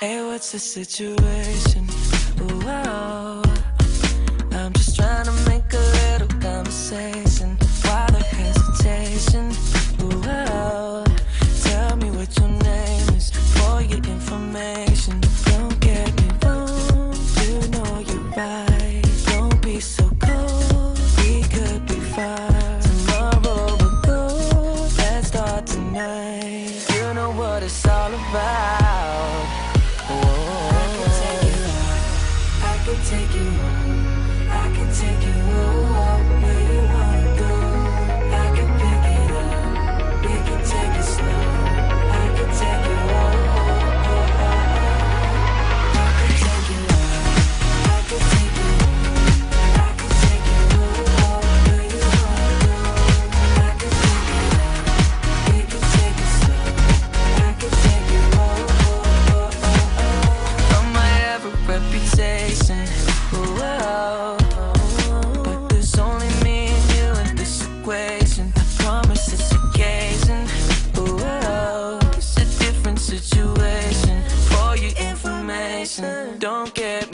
Hey, what's the situation? Ooh, oh, I'm just trying to make a little conversation. Why the hesitation? Ooh, oh, tell me what your name is for your information. Don't get me wrong, you know you're right. Don't be so cold, we could be fine. Tomorrow we'll go, let's start tonight. You know what it's all about. I can take you home, I can take you home, where you wanna go. I can pick it up, we can take it slow. I can take you home, I can take you home, I can take you home, I can take you home, where you wanna go. I can pick it up, we can take it slow. I can take you home, from my ever reputation. Whoa, but there's only me and you in this equation. I promise it's occasion. Whoa, it's a different situation. For your information, don't get me